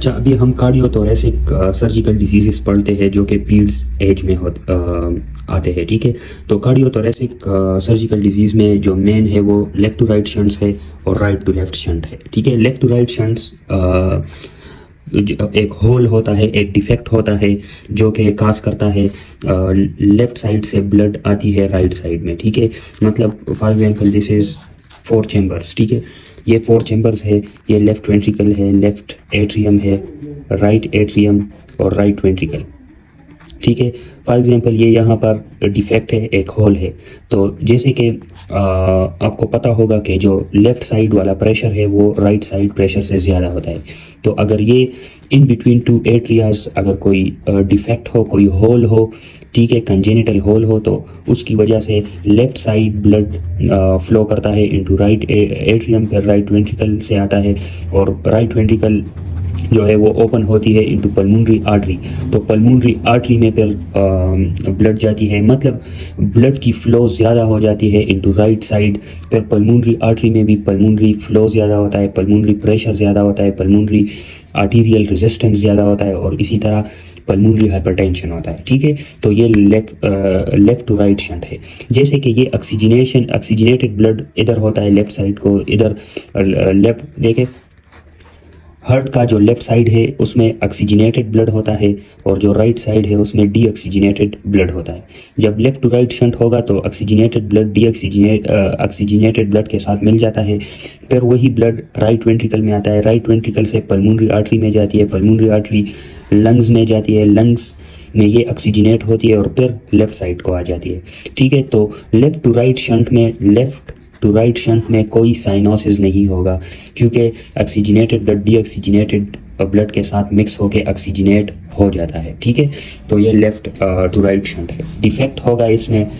अच्छा, अभी हम कार्डियोथोरेसिक सर्जिकल डिजीजेस पढ़ते हैं जो कि पीड्स एज में आते हैं, ठीक है। तो कार्डियोथोरेसिक सर्जिकल डिजीज़ में जो मेन है वो लेफ्ट टू राइट शंट्स है और राइट टू लेफ्ट शंट है, ठीक है। लेफ्ट टू राइट शंट्स एक होल होता है, एक डिफेक्ट होता है जो कि काज करता है लेफ्ट साइड से ब्लड आती है राइट साइड में, ठीक है। मतलब for example this is 4 chambers, ठीक है। ये 4 चैम्बर्स है, ये लेफ्ट वेंट्रिकल है, लेफ्ट एट्रियम है, राइट एट्रियम और राइट वेंट्रिकल, ठीक है। फॉर एग्जांपल ये यहाँ पर डिफेक्ट है, एक होल है। तो जैसे कि आपको पता होगा कि जो लेफ़्ट साइड वाला प्रेशर है वो राइट साइड प्रेशर से ज़्यादा होता है। तो अगर ये इन बिटवीन टू एट्रियाज अगर कोई डिफेक्ट हो, कोई होल हो, ठीक है, कंजेनिटल होल हो, तो उसकी वजह से लेफ़्ट साइड ब्लड फ्लो करता है इनटू राइट एट्रियम, फिर राइट वेंट्रिकल से आता है और राइट वेंट्रिकल जो है वो ओपन होती है इनटू पल्मोनरी आर्टरी। तो पल्मोनरी आर्टरी में फिर ब्लड जाती है, मतलब ब्लड की फ्लो ज़्यादा हो जाती है इनटू राइट साइड। फिर पल्मोनरी आर्टरी में भी पल्मोनरी फ्लो ज़्यादा होता है, पल्मोनरी प्रेशर ज़्यादा होता है, पल्मोनरी आर्टीरियल रेजिस्टेंस ज़्यादा होता है और इसी तरह पल्मोनरी हाइपरटेंशन होता है, ठीक है। तो ये लेफ्ट टू राइट शंट है। जैसे कि ये ऑक्सीजनेटेड ब्लड इधर होता है लेफ्ट साइड को, इधर लेफ्ट देखे हार्ट का जो लेफ्ट साइड है उसमें ऑक्सीजनेटेड ब्लड होता है और जो राइट साइड है उसमें डीऑक्सीजनेटेड ब्लड होता है। जब लेफ्ट टू राइट शंट होगा तो ऑक्सीजनेटेड ब्लड ऑक्सीजनेटेड ब्लड के साथ मिल जाता है, फिर वही ब्लड राइट वेंट्रिकल में आता है, राइट वेंट्रिकल से पल्मोनरी आर्टरी में जाती है, पल्मोनरी आर्टरी लंग्स में जाती है, लंग्स में ये ऑक्सीजनेट होती है और फिर लेफ्ट साइड को आ जाती है, ठीक है। तो लेफ्ट टू राइट शंट में लेफ्ट टू राइट शंट में कोई साइनोसिस नहीं होगा क्योंकि ऑक्सीजनेटेड ब्लड डीऑक्सीजनेटेड ब्लड के साथ मिक्स होकर ऑक्सीजनेट हो जाता है, ठीक है। तो ये लेफ्ट टू राइट शंट है। डिफेक्ट होगा इसमें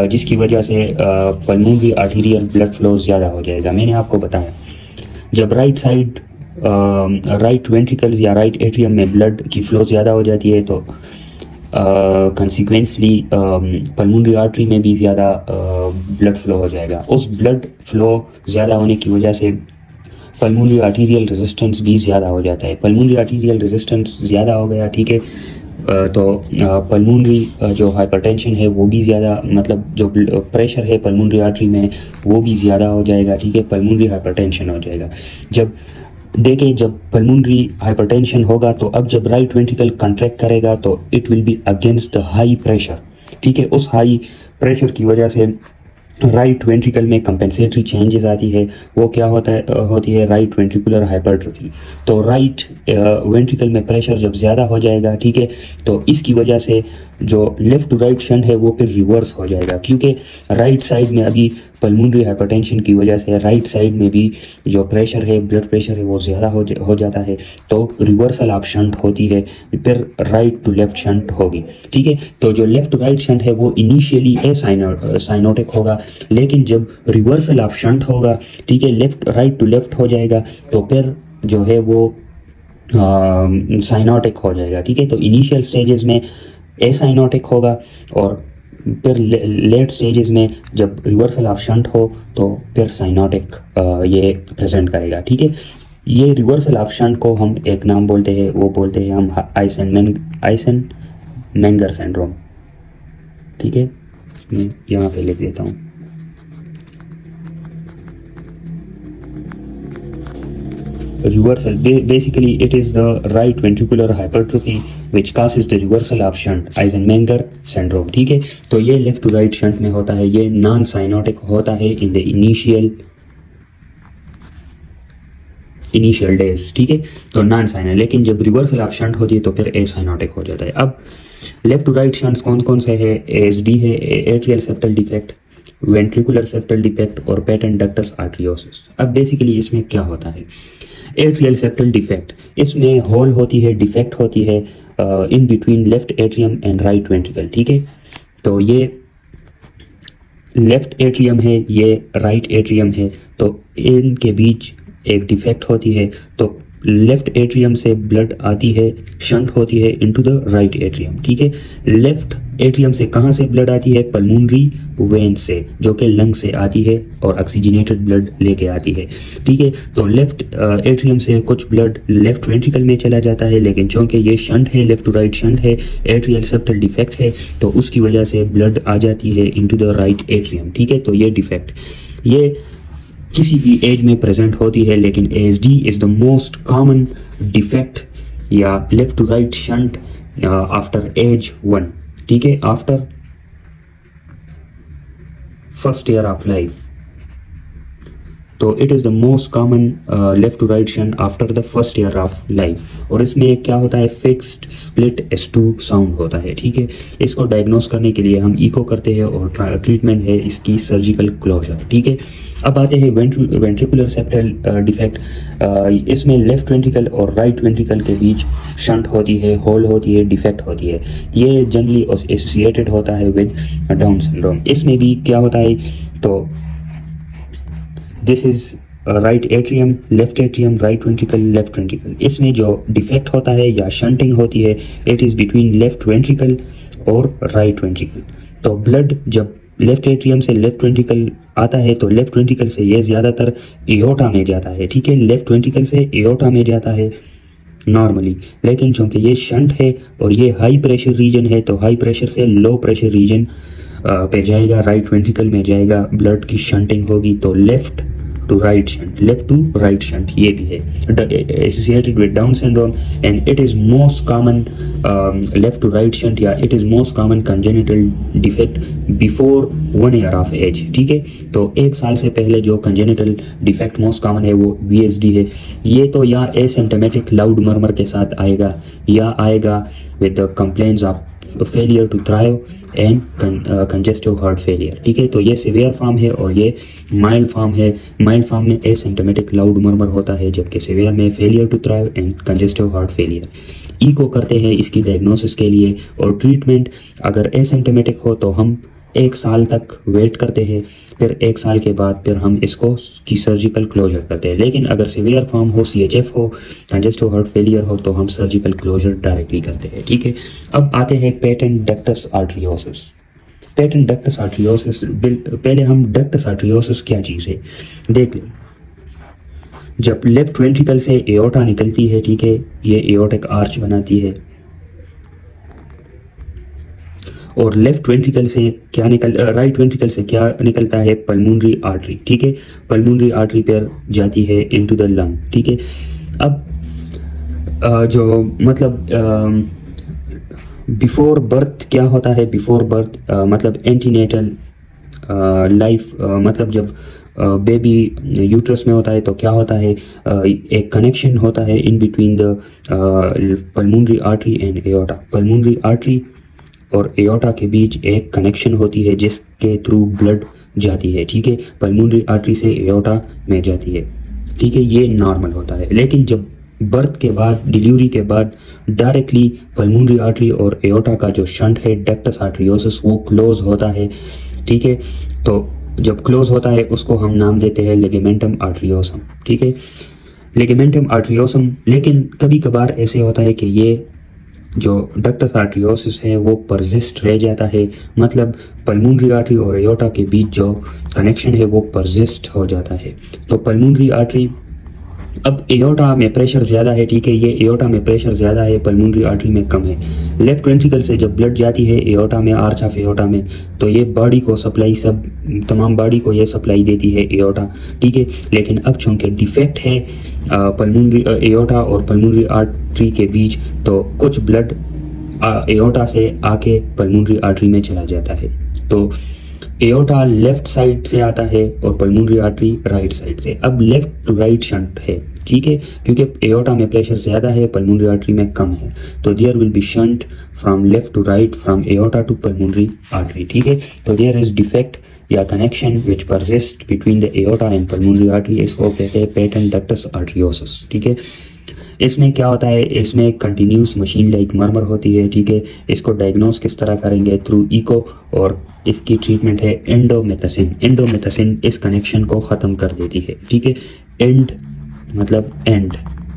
जिसकी वजह से पल्मोनरी आर्टीरियल ब्लड फ्लो ज़्यादा हो जाएगा। मैंने आपको बताया जब राइट साइड राइट वेंट्रिकल्स या राइट एट्रियम में ब्लड की फ्लो ज़्यादा हो जाती है तो कंसिक्वेंसली पल्मोनरी आर्टरी में भी ज़्यादा ब्लड फ्लो हो जाएगा। उस ब्लड फ्लो ज़्यादा होने की वजह से पल्मोनरी आर्टीरियल रेजिस्टेंस भी ज़्यादा हो जाता है। पल्मोनरी आर्टीरियल रेजिस्टेंस ज़्यादा हो गया, ठीक है, तो पल्मोनरी जो हाइपरटेंशन है वो भी ज़्यादा, मतलब जो प्रेशर है पल्मोनरी आर्टरी में वो भी ज़्यादा हो जाएगा, ठीक है, पल्मोनरी हाइपरटेंशन हो जाएगा। जब देखिए जब पल्मोनरी हाइपरटेंशन होगा तो अब जब राइट वेंट्रिकल कंट्रैक्ट करेगा तो it will be against the high pressure, ठीक है। उस हाई प्रेशर की वजह से राइट वेंट्रिकल में कंपेंसेटरी चेंजेस आती है। वो क्या होती है राइट वेंट्रिकुलर हाइपरट्रोफी। तो राइट वेंट्रिकल में प्रेशर जब ज़्यादा हो जाएगा, ठीक है, तो इसकी वजह से जो लेफ़्ट टू राइट शंट है वो फिर रिवर्स हो जाएगा क्योंकि राइट साइड में अभी पल्मोनरी हाइपरटेंशन की वजह से राइट साइड में भी जो प्रेशर है, ब्लड प्रेशर है, वो ज़्यादा हो जाता है। तो रिवर्सल ऑफ शंट होती है, फिर राइट टू लेफ्ट शंट होगी, ठीक है। तो जो लेफ्ट टू राइट शंट है वो इनिशियली साइनोटिक होगा, लेकिन जब रिवर्सल ऑफ शंट होगा, ठीक है, लेफ्ट राइट टू लेफ्ट हो जाएगा तो फिर जो है वो साइनोटिक हो जाएगा, ठीक है। तो इनिशियल स्टेजेस में एसाइनोटिक होगा और फिर लेट स्टेजेस में जब रिवर्सल ऑफ शंट हो तो फिर साइनोटिक ये प्रेजेंट करेगा, ठीक है। ये रिवर्सल ऑफ शंट को हम एक नाम बोलते हैं, वो बोलते हैं हम आइसन-मेंगर सिंड्रोम, ठीक है। मैं यहाँ पे लिख देता हूँ। Reversal, basically it is the right ventricular hypertrophy which causes the reversal of shunt, Eisenmenger syndrome, ठीक है। तो ये लेफ्ट टू राइट शंट में होता है, ये नॉन साइनोटिक होता है इन द इनिशियल डेज, ठीक है। तो नॉन साइनो, लेकिन जब रिवर्सल ऑफ शंट होती है तो फिर ए साइनोटिक हो जाता है। अब लेफ्ट टू राइट शंट्स कौन कौन से है? एएसडी है, atrial septal defect, ventricular septal defect और पेटेंट डक्टस आर्टरियोसिस। अब बेसिकली इसमें क्या होता है? एट्रियल सेप्टल डिफेक्ट, इसमें होल होती है, डिफेक्ट होती है in between left atrium and right ventricle, ठीक है। तो ये लेफ्ट एट्रियम है, ये राइट एट्रियम है, तो इनके बीच एक डिफेक्ट होती है। तो लेफ्ट एट्रियम से ब्लड आती है, शंट होती है इनटू द राइट एट्रियम, ठीक है। लेफ्ट एट्रियम से कहाँ से ब्लड आती है? पल्मोनरी वेन से, जो कि लंग से आती है और ऑक्सीजनेटेड ब्लड लेके आती है, ठीक है। तो लेफ्ट एट्रियम से कुछ ब्लड लेफ्ट वेंट्रिकल में चला जाता है, लेकिन चूंकि ये शंट है, लेफ्ट टू राइट शंट है, एट्रियल सेप्टल डिफेक्ट है, तो उसकी वजह से ब्लड आ जाती है इनटू द राइट एट्रियम, ठीक है। तो ये डिफेक्ट ये किसी भी एज में प्रेजेंट होती है, लेकिन ASD is the most common defect या left to right shunt after age 1, ठीक है, after first year of life. तो it is the most common left to right shunt after the first year of life. और इसमें क्या होता है? Fixed split S2 sound होता है, ठीक है। इसको डायग्नोस करने के लिए हम इको करते हैं और ट्रीटमेंट है इसकी सर्जिकल क्लोजर, ठीक है। अब आते हैं वेंट्रिकुलर सेप्टल डिफेक्ट। इसमें लेफ्ट वेंट्रिकल और राइट वेंट्रिकल के बीच शंट होती है, होल होती है, डिफेक्ट होती है। ये जनरली एसोसिएटेड होता है विद डाउन सिंड्रोम। इसमें भी क्या होता है? तो this is right atrium, left atrium, right ventricle, left ventricle. इसमें जो डिफेक्ट होता है या शंटिंग होती है, it is between left ventricle और राइट वेंट्रिकल। तो ब्लड जब लेफ्ट एट्रियम से लेफ्ट वेंट्रिकल आता है, तो लेफ्ट वेंट्रिकल से ये ज़्यादातर एओर्टा में जाता है, ठीक है। लेफ्ट वेंट्रिकल से एओर्टा में जाता है नॉर्मली, लेकिन चूंकि ये शंट है और ये हाई प्रेशर रीजन है, तो हाई प्रेशर से लो प्रेशर रीजन पे जाएगा, राइट वेंट्रिकल में जाएगा, ब्लड की शंटिंग होगी। तो left to right shunt, left to right shunt ये भी है associated with Down syndrome, and it is most common left to right shunt या it is most common congenital defect before 1 year of age, ठीक है। तो 1 साल से पहले जो कंजेनिटल डिफेक्ट मोस्ट कॉमन है वो VSD है। ये तो या एसिम्प्टोमेटिक लाउड मर्मर के साथ आएगा या आएगा with the complaints of failure to thrive and congestive heart failure, ठीक है। तो ये सिवियर फॉर्म है और ये माइल्ड फॉर्म है। माइल्ड फॉर्म में एसिम्प्टोमेटिक लाउड मर्मर होता है, जबकि सिवियर में failure to thrive and congestive heart failure. Echo करते हैं इसकी डायग्नोसिस के लिए, और ट्रीटमेंट अगर एसिम्प्टोमेटिक हो तो हम 1 साल तक वेट करते हैं, फिर 1 साल के बाद फिर हम इसको की सर्जिकल क्लोजर करते हैं। लेकिन अगर सिवियर फॉर्म हो, CHF हो, कंजेस्टिव हार्ट फेलियर हो, तो हम सर्जिकल क्लोजर डायरेक्टली करते हैं, ठीक है। अब आते हैं पेटेंट डक्टस आर्टरियोसिस। पेटेंट डक्टस आर्टरियोसिस, पहले हम डक्टस आर्टरियोसिस क्या चीज़ है देख लें। जब लेफ्ट वेंट्रिकल से एओर्टा निकलती है, ठीक है, ये एओर्टिक आर्च बनाती है, और लेफ्ट वेंट्रिकल से क्या राइट वेंट्रिकल से क्या निकलता है? पल्मोनरी आर्टरी, ठीक है। पल्मोनरी आर्टरी पर जाती है इनटू द लंग, ठीक है। अब जो मतलब बिफोर बर्थ क्या होता है? बिफोर बर्थ मतलब एंटीनेटल लाइफ, मतलब जब बेबी यूट्रस में होता है तो क्या होता है? एक कनेक्शन होता है in between the pulmonary artery and aorta. Pulmonary artery और एओर्टा के बीच एक कनेक्शन होती है जिसके थ्रू ब्लड जाती है, ठीक है। पल्मोनरी आर्टरी से एओर्टा में जाती है, ठीक है। ये नॉर्मल होता है। लेकिन जब बर्थ के बाद, डिलीवरी के बाद डायरेक्टली पल्मोनरी आर्टरी और एओर्टा का जो शंट है डक्टस आर्टरियोसिस वो क्लोज होता है, ठीक है। तो जब क्लोज होता है उसको हम नाम देते हैं लिगामेंटम आर्टरियोसम, ठीक है, लिगामेंटम आर्टरियोसम। लेकिन कभी कभार ऐसे होता है कि ये जो डक्टस आर्टरियोसिस है वो परसिस्ट रह जाता है, मतलब पल्मोनरी आर्टरी और एओर्टा के बीच जो कनेक्शन है वो परसिस्ट हो जाता है। तो पल्मोनरी आर्टरी, अब एओर्टा में प्रेशर ज़्यादा है, ठीक है, ये एओर्टा में प्रेशर ज़्यादा है, पल्मोनरी आर्टरी में कम है। लेफ्ट वेंट्रिकल से जब ब्लड जाती है एओर्टा में, आर्च ऑफ एओर्टा में, तो ये बॉडी को सप्लाई, सब तमाम बॉडी को ये सप्लाई देती है एओर्टा, ठीक है। लेकिन अब चूंकि डिफेक्ट है पल्मोनरी एओर्टा और पल्मोनरी आर्टरी के बीच, तो कुछ ब्लड एओर्टा से आके पल्मोनरी आर्टरी में चला जाता है। तो एओर्टा लेफ्ट साइड से आता है और पल्मोनरी आर्टरी राइट साइड से। अब लेफ्ट टू राइट शंट है, ठीक है, क्योंकि एओर्टा में प्रेशर ज़्यादा है, पल्मोनरी आर्टरी में कम है, तो there will be shunt from left to right, from aorta to pulmonary artery, ठीक है। तो देयर इज डिफेक्ट या connection which persist between the aorta and pulmonary artery, इसको कहते हैं पेटेंट डक्टस आर्टरियोसिस, ठीक है। इसमें क्या होता है? इसमें कंटिन्यूस मशीन लाइक मर्मर होती है, ठीक है। इसको डायग्नोस किस तरह करेंगे? थ्रू इको, और इसकी ट्रीटमेंट है एंडोमेथासिन। एंडोमेथासिन इस कनेक्शन को ख़त्म कर देती है, ठीक है। एंड मतलब and,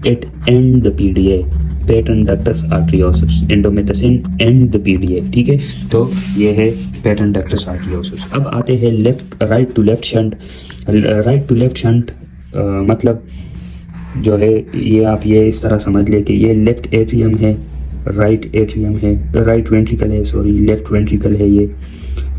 it and the PDA, patent ductus arteriosus, indomethacin and the PDA, ठीक है। तो ये है पैटर्न डक्टस आर्टरियोसिस। अब आते हैं right to left shunt. Right to left shunt मतलब जो है ये आप ये इस तरह समझ ले कि ये लेफ्ट एट्रियम है, राइट एट्रियम है, राइट वेंट्रिकल है, सॉरी लेफ्ट वेंट्रिकल है,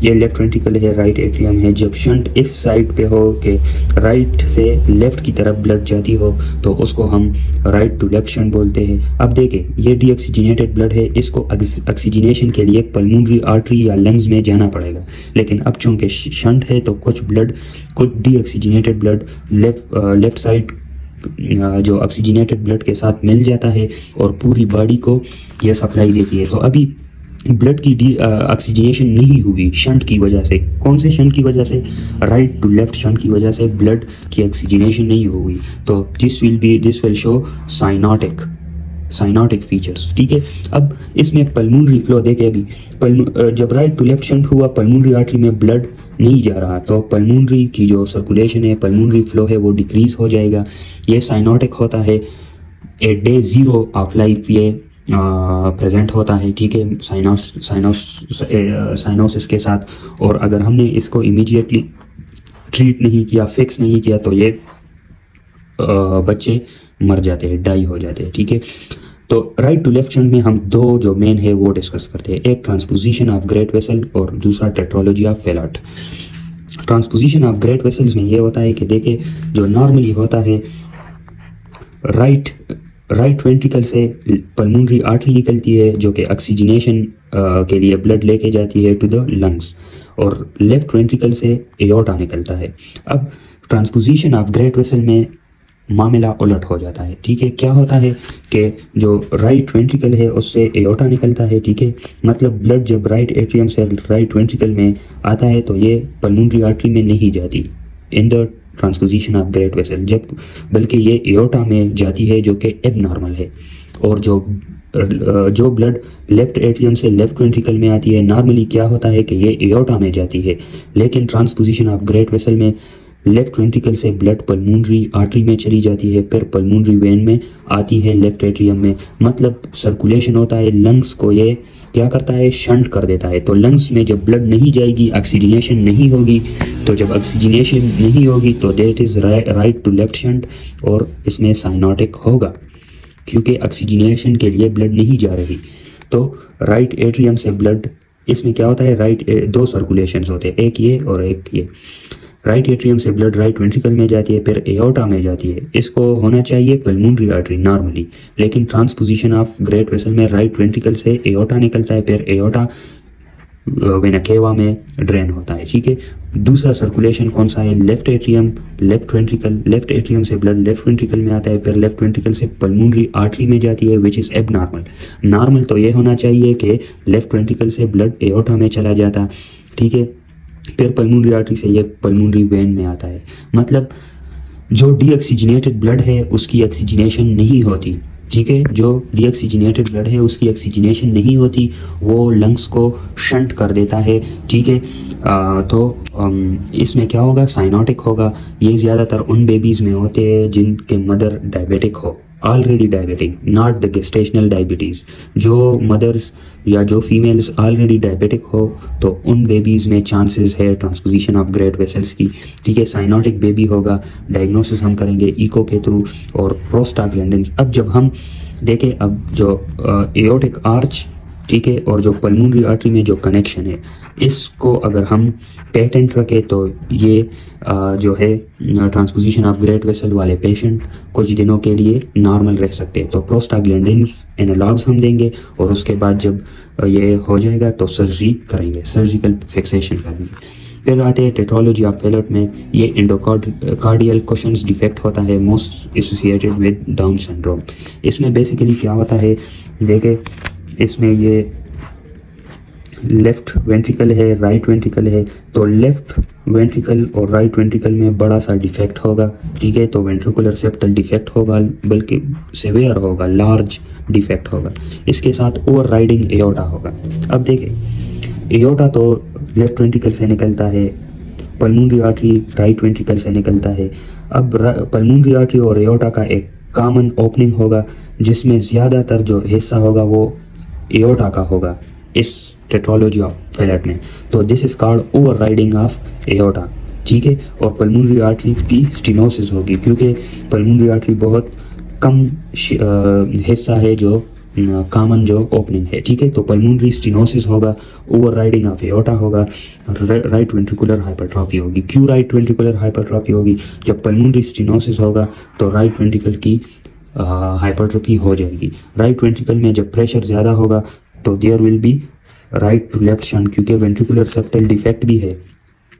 ये लेफ्ट वेंट्रिकल है, राइट एट्रियम है। जब शंट इस साइड पे हो कि राइट से लेफ्ट की तरफ ब्लड जाती हो तो उसको हम राइट टू लेफ्ट शंट बोलते हैं। अब देखें ये डीऑक्सीजनेटेड ब्लड है, इसको ऑक्सीजनेशन के लिए पल्मोनरी आर्टरी या लंग्स में जाना पड़ेगा, लेकिन अब चूंकि शंट है तो कुछ डीऑक्सीजनेटेड ब्लड लेफ्ट साइड जो ऑक्सीजनेटेड ब्लड के साथ मिल जाता है और पूरी बॉडी को यह सप्लाई देती है। तो अभी ब्लड की ऑक्सीजनेशन नहीं हुई शंट की वजह से। कौन से शंट की वजह से? राइट टू लेफ्ट शंट की वजह से ब्लड की ऑक्सीजनेशन नहीं हुई। तो this will show cyanotic features, ठीक है। अब इसमें पल्मोनरी फ्लो देखे, अभी जब राइट टू लेफ्ट शंट हुआ पल्मोनरी आर्टरी में ब्लड नहीं जा रहा तो पल्मोनरी की जो सर्कुलेशन है, पल्मोनरी फ्लो है, वो डिक्रीज हो जाएगा। ये साइनोटिक होता है। ए डे 0 ऑफ लाइफ ये प्रेजेंट होता है, ठीक है, साइनोसिस के साथ। और अगर हमने इसको इमीडिएटली ट्रीट नहीं किया, फिक्स नहीं किया तो ये बच्चे मर जाते हैं, डाई हो जाते हैं, ठीक है। तो राइट टू लेफ्ट शंट में हम दो जो मेन है वो डिस्कस करते हैं, एक ट्रांसपोजिशन ऑफ ग्रेट वेसल और दूसरा tetralogy of Fallot. Transposition of great vessels में ये होता है कि देखिए जो नॉर्मली होता है राइट वेंट्रिकल से पल्मोनरी आर्टरी निकलती है जो कि ऑक्सीजनेशन के लिए ब्लड लेके जाती है टू द लंग्स, और लेफ्ट वेंट्रिकल से एओर्टा निकलता है। अब ट्रांसपोजिशन ऑफ ग्रेट वेसल में मामला उलट हो जाता है, ठीक है। क्या होता है कि जो राइट वेंट्रिकल है उससे एओर्टा निकलता है, ठीक है। मतलब ब्लड जब राइट एट्रियम से राइट वेंट्रिकल में आता है तो ये पल्मोनरी आर्टरी में नहीं जाती in the transposition of great vessel, जब बल्कि ये एओर्टा में जाती है जो कि एबनॉर्मल है। और जो ब्लड लेफ्ट एट्रियम से लेफ्ट वेंट्रिकल में आती है नॉर्मली क्या होता है कि ये एओर्टा में जाती है, लेकिन ट्रांसपोजिशन ऑफ ग्रेट वेसल में लेफ्ट वेंट्रिकल से ब्लड पल्मोनरी आर्टरी में चली जाती है, फिर पल्मोनरी वेन में आती है लेफ्ट एट्रियम में। मतलब सर्कुलेशन होता है, लंग्स को ये क्या करता है, शंट कर देता है। तो लंग्स में जब ब्लड नहीं जाएगी, ऑक्सीजनेशन नहीं होगी, तो जब ऑक्सीजनेशन नहीं होगी तो that is right to left shunt, और इसमें साइनोटिक होगा क्योंकि ऑक्सीजनेशन के लिए ब्लड नहीं जा रही। तो राइट एट्रियम से ब्लड, इसमें क्या होता है, दो सर्कुलेशंस होते हैं, एक ये और एक ये। राइट एट्रियम से ब्लड राइट वेंट्रिकल में जाती है, फिर एओर्टा में जाती है। इसको होना चाहिए पल्मोनरी आर्टरी नॉर्मली, लेकिन ट्रांसपोजिशन ऑफ ग्रेट वेसल में राइट वेंट्रिकल से एओर्टा निकलता है, फिर एओर्टा वेना केवा में ड्रेन होता है, ठीक है। दूसरा सर्कुलेशन कौन सा है, left atrium left ventricle, left atrium से ब्लड लेफ्ट वेंट्रिकल में आता है, फिर लेफ्ट वेंट्रिकल से पल्मोनरी आर्टरी में जाती है, विच इज एबनॉर्मल। नॉर्मल तो ये होना चाहिए कि लेफ्ट वेंट्रिकल से ब्लड एओर्टा में चला जाता, ठीक है, फिर पल्मोनरी आर्टरी से ये पल्मोनरी वेन में आता है। मतलब जो डीऑक्सीजनेटेड ब्लड है उसकी ऑक्सीजनेशन नहीं होती, ठीक है। जो डीऑक्सीजनेटेड ब्लड है उसकी ऑक्सीजनेशन नहीं होती, वो लंग्स को शंट कर देता है, ठीक है। तो इसमें क्या होगा, साइनोटिक होगा। ये ज़्यादातर उन बेबीज़ में होते हैं जिनके मदर डायबिटिक हो, already diabetic, not the gestational diabetes. जो मदर्स या जो फीमेल्स ऑलरेडी डायबिटिक हो तो उन बेबीज़ में चांसेस है ट्रांसपोजिशन ऑफ ग्रेट वेसल्स की, ठीक है। साइनोटिक बेबी होगा, डायग्नोसिस हम करेंगे इको के थ्रू और प्रोस्टाग्लैंडिन्स। अब जब हम देखें, अब जो एओर्टिक आर्च, ठीक है, और जो पल्मोनरी आर्टरी में जो कनेक्शन है, इसको अगर हम पेटेंट रखें तो ये जो है ट्रांसपोजिशन ऑफ ग्रेट वेसल वाले पेशेंट कुछ दिनों के लिए नॉर्मल रह सकते हैं। तो प्रोस्टाग्लैंडिन्स एनालॉग्स हम देंगे और उसके बाद जब ये हो जाएगा तो सर्जरी करेंगे, सर्जिकल फिक्सेशन करेंगे। फिर आते हैं टेट्रोलॉजी ऑफ फेलट में, ये एंडोकार्डियल कुशन्स डिफेक्ट होता है, most associated with Down syndrome. इसमें बेसिकली क्या होता है, देखे इसमें ये लेफ्ट वेंट्रिकल है, राइट वेंट्रिकल है, तो लेफ्ट वेंट्रिकल और राइट वेंट्रिकल में बड़ा सा डिफेक्ट होगा, ठीक है। तो वेंट्रिकुलर सेप्टल डिफेक्ट होगा, बल्कि सीवियर होगा, लार्ज डिफेक्ट होगा। इसके साथ ओवर राइडिंग एओर्टा होगा। अब देखें, एओर्टा तो लेफ्ट वेंट्रिकल से निकलता है, पल्मोनरी आर्टरी राइट वेंट्रिकल से निकलता है। अब पल्मोनरी आर्टरी और एओर्टा का एक कॉमन ओपनिंग होगा जिसमें ज़्यादातर जो हिस्सा होगा वो एओर्टा का होगा इस टेट्रोलॉजी ऑफ फेलेट में। तो this is called over riding of aorta, ठीक है। और पल्मोनरी आर्टरी की स्टेनोसिस होगी, क्योंकि पल्मोनरी आर्टरी बहुत कम हिस्सा है जो कॉमन जो ओपनिंग है, ठीक है। तो पल्मोनरी स्टेनोसिस होगा, ओवर राइडिंग ऑफ एओर्टा होगा, राइट वेंट्रिकुलर हाइपरट्रॉफी होगी। क्यों राइट वेंट्रिकुलर हाइपरट्रॉफी होगी? जब पल्मोनरी स्टेनोसिस होगा तो राइट वेंट्रिकल की हाइपरट्रॉफी हो जाएगी। राइट वेंट्रिकल में जब प्रेशर ज़्यादा होगा तो there will be right to left shunt, क्योंकि वेंट्रिकुलर सेप्टल डिफेक्ट भी है।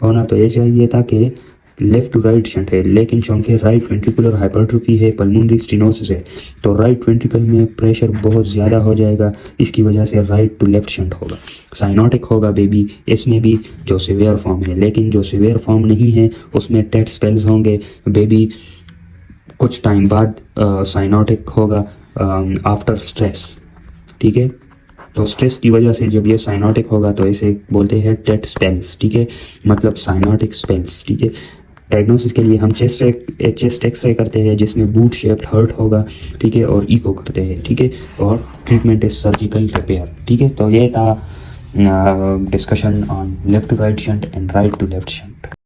होना तो ये चाहिए था कि लेफ्ट टू राइट शंट है, लेकिन चूंकि राइट वेंट्रिकुलर हाइपरट्रॉफी है, पल्मोनरी स्टेनोसिस है, तो राइट वेंट्रिकल में प्रेशर बहुत ज़्यादा हो जाएगा। इसकी वजह से राइट टू लेफ्ट शंट होगा। साइनोटिक होगा बेबी, इसमें भी जो सीवियर फॉर्म है, लेकिन जो सीवियर फॉर्म नहीं है उसमें टेट स्पेल्स होंगे बेबी। कुछ टाइम बाद साइनोटिक होगा आफ्टर स्ट्रेस, ठीक है। तो स्ट्रेस की वजह से जब ये साइनोटिक होगा तो इसे बोलते हैं टेट स्पेल्स, ठीक है, मतलब साइनोटिक स्पेल्स, ठीक है। डायग्नोसिस के लिए हम चेस्ट एक्सरे करते हैं जिसमें बूट शेप्ड हर्ट होगा, ठीक है, और इको करते हैं, ठीक है। और ट्रीटमेंट इज सर्जिकल रिपेयर, ठीक है। तो ये था discussion on left to right shunt and right to left shunt.